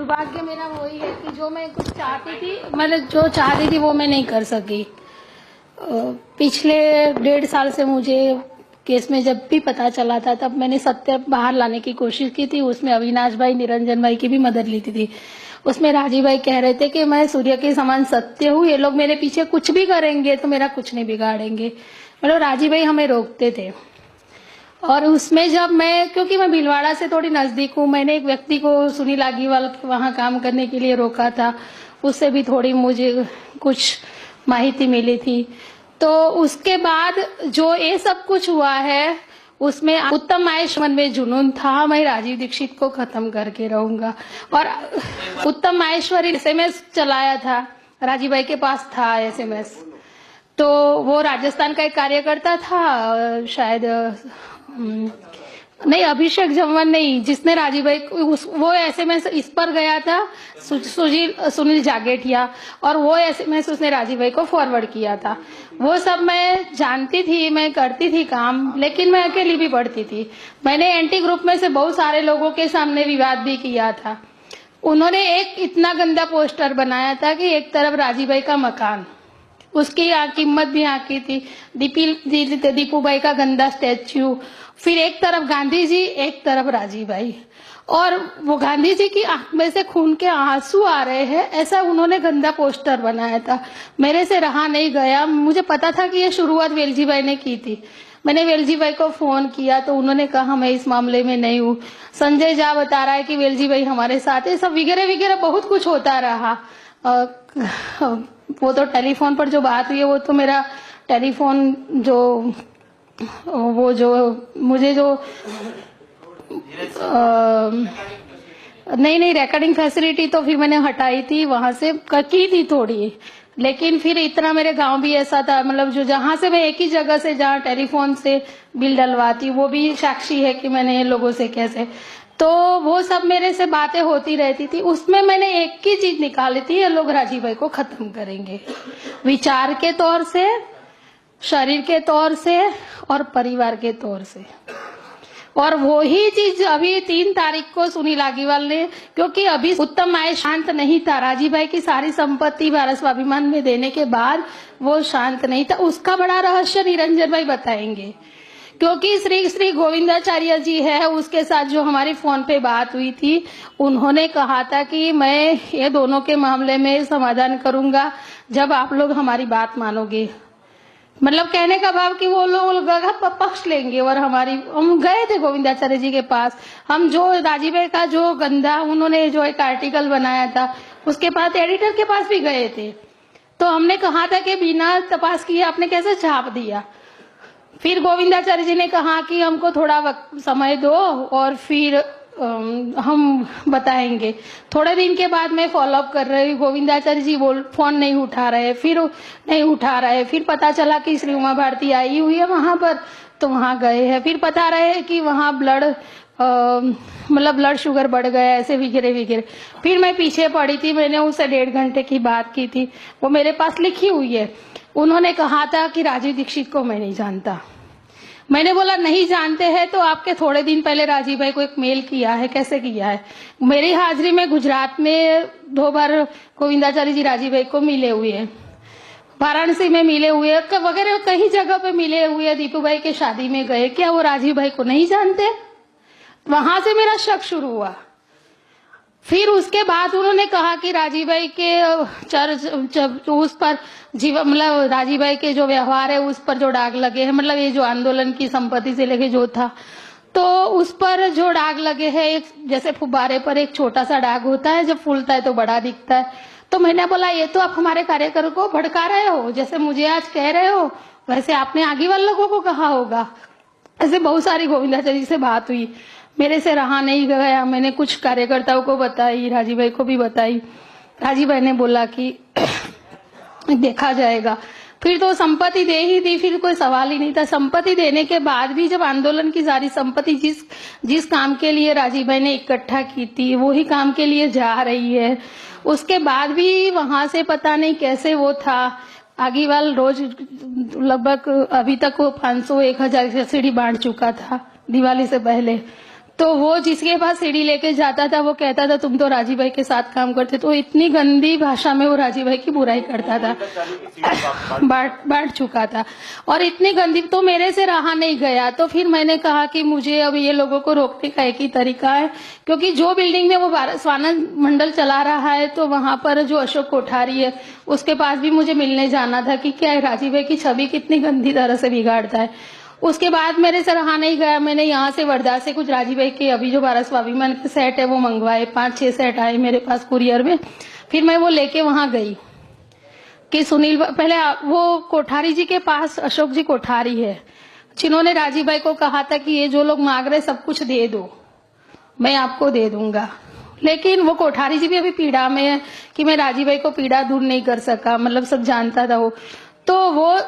दुर्भाग्य मेरा वही है कि जो मैं कुछ चाहती थी, मतलब जो चाहती थी वो मैं नहीं कर सकी। पिछले 1.5 साल से मुझे केस में जब भी पता चला था तब मैंने सत्य बाहर लाने की कोशिश की थी। उसमें अविनाश भाई, निरंजन भाई की भी मदद ली थी। उसमें राजीव भाई कह रहे थे कि मैं सूर्य के समान सत्य हूँ, ये लोग मेरे पीछे कुछ भी करेंगे तो मेरा कुछ नहीं बिगाड़ेंगे। मतलब राजीव भाई हमें रोकते थे। और उसमें जब मैं, क्योंकि मैं भीलवाड़ा से थोड़ी नजदीक हूँ, मैंने एक व्यक्ति को सुनील आगीवाल वहाँ काम करने के लिए रोका था। उससे भी थोड़ी मुझे कुछ माहिती मिली थी। तो उसके बाद जो ये सब कुछ हुआ है उसमें उत्तम माहेश्वर में जुनून था, मैं राजीव दीक्षित को खत्म करके रहूंगा। और उत्तम माहेश्वर SMS चलाया था, राजीव भाई के पास था SMS। तो वो राजस्थान का एक कार्यकर्ता था, शायद नहीं, अभिषेक जमवन नहीं, जिसने राजीव भाई वो SMS इस पर गया था, सुनील जागेठिया, और वो SMS उसने राजीव भाई को फॉरवर्ड किया था। वो सब मैं जानती थी, मैं करती थी काम, लेकिन मैं अकेली भी पढ़ती थी। मैंने एंटी ग्रुप में से बहुत सारे लोगों के सामने विवाद भी किया था। उन्होंने एक इतना गंदा पोस्टर बनाया था कि एक तरफ राजीव भाई का मकान, उसकी कीमत भी आंकी थी, दीपू भाई का गंदा स्टैच्यू, फिर एक तरफ गांधी जी, एक तरफ राजीव भाई, और वो गांधी जी की आंख में से खून के आंसू आ रहे हैं, ऐसा उन्होंने गंदा पोस्टर बनाया था। मेरे से रहा नहीं गया। मुझे पता था कि ये शुरुआत वेलजी भाई ने की थी। मैंने वेलजी भाई को फोन किया तो उन्होंने कहा मैं इस मामले में नहीं हूँ। संजय झा बता रहा है कि वेलजी भाई हमारे साथ है, सब वगैरह वगैरह बहुत कुछ होता रहा। वो तो टेलीफोन पर जो बात हुई है वो तो मेरा टेलीफोन जो मुझे जो नहीं रिकॉर्डिंग फैसिलिटी तो फिर मैंने हटाई थी, वहां से की थी थोड़ी। लेकिन फिर इतना मेरे गांव भी ऐसा था, मतलब जो जहां से मैं एक ही जगह से जहां टेलीफोन से बिल डलवाती, वो भी साक्षी है कि मैंने लोगों से कैसे, तो वो सब मेरे से बातें होती रहती थी। उसमें मैंने एक ही चीज निकाली थी, ये लोग राजीव भाई को खत्म करेंगे, विचार के तौर से, शरीर के तौर से और परिवार के तौर से। और वो ही चीज अभी 3 तारीख को सुनील आगीवाल ने, क्योंकि अभी उत्तम माहेश्वर शांत नहीं था, राजीव भाई की सारी संपत्ति भारत स्वाभिमान में देने के बाद वो शांत नहीं था। उसका बड़ा रहस्य निरंजन भाई बताएंगे, क्योंकि श्री गोविंदाचार्य जी है, उसके साथ जो हमारी फोन पे बात हुई थी, उन्होंने कहा था कि मैं ये दोनों के मामले में समाधान करूंगा जब आप लोग हमारी बात मानोगे। मतलब कहने का भाव कि वो लोग पक्ष लेंगे। और हम गए थे गोविंदाचार्य जी के पास, हम जो राजीव भाई का जो गंदा उन्होंने जो एक आर्टिकल बनाया था उसके पास एडिटर के पास भी गए थे। तो हमने कहा था कि बिना तपास किए आपने कैसे छाप दिया। फिर गोविंदाचार्य जी ने कहा कि हमको थोड़ा वक्त समय दो और फिर हम बताएंगे। थोड़े दिन के बाद मैं फॉलोअप कर रही हूँ, गोविंदाचार्य जी फोन नहीं उठा रहे, फिर पता चला कि श्री उमा भारती आई हुई है वहां पर, तो वहां गए हैं। फिर पता रहे कि वहां ब्लड शुगर बढ़ गया, ऐसे वगैरह। फिर मैं पीछे पड़ी थी, मैंने उससे 1.5 घंटे की बात की थी, वो मेरे पास लिखी हुई है। उन्होंने कहा था कि राजीव दीक्षित को मैं नहीं जानता। मैंने बोला नहीं जानते हैं तो आपके थोड़े दिन पहले राजीव भाई को एक मेल किया है, कैसे किया है? मेरी हाजिरी में गुजरात में 2 बार गोविंदाचार्य जी राजीव भाई को मिले हुए हैं, वाराणसी में मिले हुए वगैरह, कई जगह पे मिले हुए, दीपू भाई के शादी में गए, क्या वो राजीव भाई को नहीं जानते? वहां से मेरा शक शुरू हुआ। फिर उसके बाद उन्होंने कहा कि राजीव भाई के चर्च उस पर मतलब राजीव भाई के जो व्यवहार है उस पर जो दाग लगे हैं, मतलब ये जो आंदोलन की संपत्ति से लेके जो था, तो उस पर जो दाग लगे हैं, एक जैसे फुब्बारे पर एक छोटा सा दाग होता है, जब फूलता है तो बड़ा दिखता है। तो मैंने बोला ये तो आप हमारे कार्यकर्ताओं को भड़का रहे हो, जैसे मुझे आज कह रहे हो वैसे आपने आगे वाले लोगों को कहा होगा। ऐसे बहुत सारी गोविंदाचार्य जी से बात हुई, मेरे से रहा नहीं गया। मैंने कुछ कार्यकर्ताओं को बताई, राजीव भाई को भी बताई। राजीव भाई ने बोला कि देखा जाएगा। फिर तो संपत्ति दे ही दी, फिर कोई सवाल ही नहीं था। संपत्ति देने के बाद भी जब आंदोलन की सारी संपत्ति जिस काम के लिए राजीव भाई ने इकट्ठा की थी वही काम के लिए जा रही है, उसके बाद भी वहां से पता नहीं कैसे वो था। आगीवाल रोज लगभग अभी तक वो 500-1000 सीढ़ी बांट चुका था दिवाली से पहले। तो वो जिसके पास सीढ़ी लेके जाता था वो कहता था तुम तो राजीव भाई के साथ काम करते, तो इतनी गंदी भाषा में वो राजीव भाई की बुराई करता था, बांट चुका था और इतनी गंदी, तो मेरे से रहा नहीं गया। तो फिर मैंने कहा कि मुझे अब ये लोगों को रोकने का एक ही तरीका है, क्योंकि जो बिल्डिंग में वो स्वानंद मंडल चला रहा है तो वहां पर जो अशोक कोठारी है उसके पास भी मुझे मिलने जाना था कि क्या राजीव भाई की छवि कितनी गंदी तरह से बिगाड़ता है। उसके बाद मेरे से रहा नहीं गया, मैंने यहाँ से वर्धा से कुछ राजीव भाई के अभी जो 12 स्वाभिमान के सेट है वो मंगवाए, 5-6 सेट आए मेरे पास कुरियर में। फिर मैं वो लेके वहां गई कि सुनील, पहले वो कोठारी जी के पास अशोक जी कोठारी है जिन्होंने राजीव भाई को कहा था कि ये जो लोग मांग रहे सब कुछ दे दो, मैं आपको दे दूंगा। लेकिन वो कोठारी जी भी अभी पीड़ा में है कि मैं राजीव भाई को पीड़ा दूर नहीं कर सका, मतलब सब जानता था वो। तो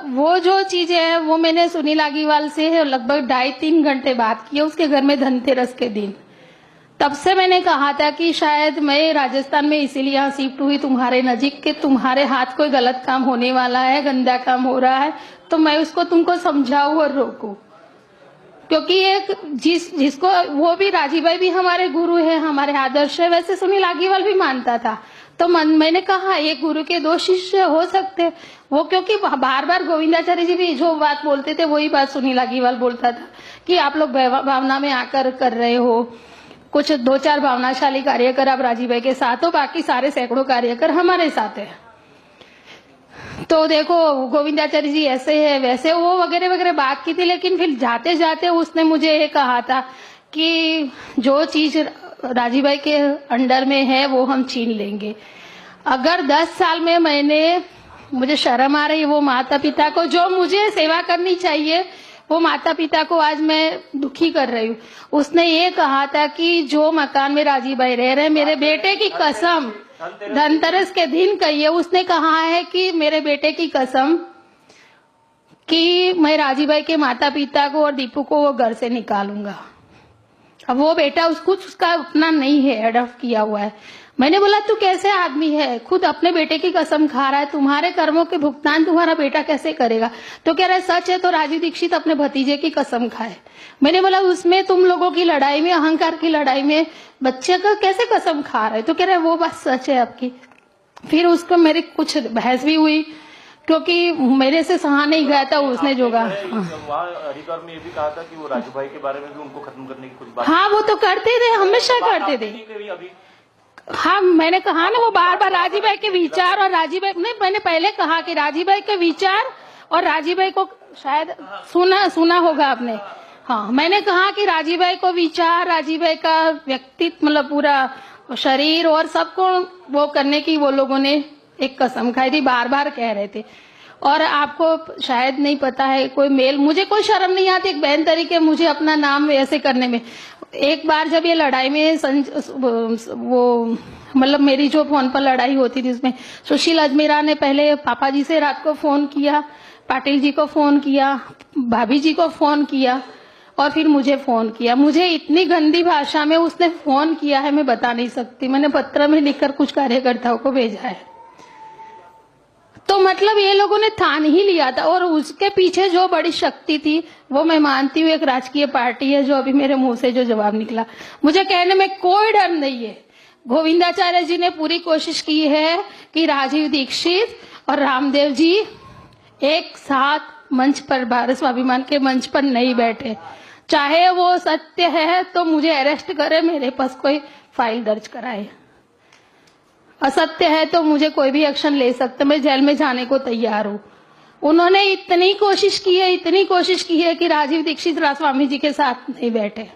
वो जो चीजें है वो मैंने सुनील आगीवाल से लगभग 2.5-3 घंटे बात की उसके घर में धनतेरस के दिन। तब से मैंने कहा था कि शायद मैं राजस्थान में इसीलिए यहाँ शिफ्ट हुई तुम्हारे नजीक के, तुम्हारे हाथ कोई गलत काम होने वाला है, गंदा काम हो रहा है तो मैं उसको तुमको समझाऊं और रोकूं। क्योंकि एक जिसको वो भी राजीव भाई भी हमारे गुरु है, हमारे आदर्श है, वैसे सुनील आगीवाल भी मानता था। तो मैंने कहा एक गुरु के 2 शिष्य हो सकते वो, क्योंकि बार बार गोविंदाचार्य जी भी जो बात बोलते थे वही बात सुनील आगीवाल बोलता था कि आप लोग भावना में आकर कर रहे हो, कुछ 2-4 भावनाशाली कार्यकर आप राजीव भाई के साथ हो, बाकी सारे सैकड़ों कार्यकर हमारे साथ है। तो देखो गोविंदाचार्य जी ऐसे है वैसे, वो वगैरह वगैरह बात की थी। लेकिन फिर जाते जाते उसने मुझे ये कहा था कि जो चीज राजीव भाई के अंडर में है वो हम छीन लेंगे। अगर 10 साल में मुझे शर्म आ रही है वो माता पिता को, जो मुझे सेवा करनी चाहिए वो माता पिता को आज मैं दुखी कर रही हूँ। उसने ये कहा था कि जो मकान में राजीव भाई रह रहे, मेरे बेटे की कसम, धनतेरस के दिन कही है, उसने कहा है कि मेरे बेटे की कसम कि मैं राजीव भाई के माता पिता को और दीपू को वो घर से निकालूंगा। अब वो बेटा उसका अपना नहीं है, अडॉप्ट किया हुआ है। मैंने बोला तू कैसे आदमी है, खुद अपने बेटे की कसम खा रहा है, तुम्हारे कर्मों के भुगतान तुम्हारा बेटा कैसे करेगा? तो कह रहा है सच है तो राजीव दीक्षित अपने भतीजे की कसम खाए। मैंने बोला उसमें तुम लोगों की लड़ाई में, अहंकार की लड़ाई में बच्चे का कैसे कसम खा रहे? तो कह रहा है वो बात सच है आपकी। फिर उसको मेरी कुछ बहस भी हुई क्योंकि मेरे से सहा नहीं गया था उसने जो कहा। हरिद्वार में ये भी कहा था कि वो राजू भाई के बारे में भी उनको खत्म करने की कुछ बात। हाँ वो तो करते थे, हमेशा करते थे। हाँ मैंने कहा ना वो बार बार राजीव भाई के विचार और राजीव भाई नहीं, मैंने पहले कहा कि राजीव भाई के विचार और राजीव भाई को शायद सुना होगा आपने। हाँ मैंने कहा कि राजीव भाई को विचार, राजीव भाई का व्यक्तित्व, मतलब पूरा शरीर और सबको वो करने की वो लोगों ने एक कसम खाई थी, बार बार कह रहे थे। और आपको शायद नहीं पता है, कोई मेल, मुझे कोई शर्म नहीं आती एक बहन तरीके मुझे अपना नाम ऐसे करने में। एक बार जब ये लड़ाई में वो मतलब मेरी जो फोन पर लड़ाई होती थी उसमें सुशील अजमेरा ने पहले पापा जी से रात को फोन किया, पाटिल जी को फोन किया, भाभी जी को फोन किया और फिर मुझे फोन किया। मुझे इतनी गंदी भाषा में उसने फोन किया है मैं बता नहीं सकती। मैंने पत्र में लिखकर कुछ कार्यकर्ताओं को भेजा है। तो मतलब ये लोगों ने ठान ही लिया था और उसके पीछे जो बड़ी शक्ति थी वो मैं मानती हूँ एक राजकीय पार्टी है, जो अभी मेरे मुंह से जो जवाब निकला। मुझे कहने में कोई डर नहीं है। गोविंदाचार्य जी ने पूरी कोशिश की है कि राजीव दीक्षित और रामदेव जी एक साथ मंच पर, भारत स्वाभिमान के मंच पर नहीं बैठे। चाहे वो सत्य है तो मुझे अरेस्ट करे, मेरे पास कोई फाइल दर्ज कराए। असत्य है तो मुझे कोई भी एक्शन ले सकते, मैं जेल में जाने को तैयार हूँ। उन्होंने इतनी कोशिश की है कि राजीव दीक्षित स्वामी जी के साथ नहीं बैठे।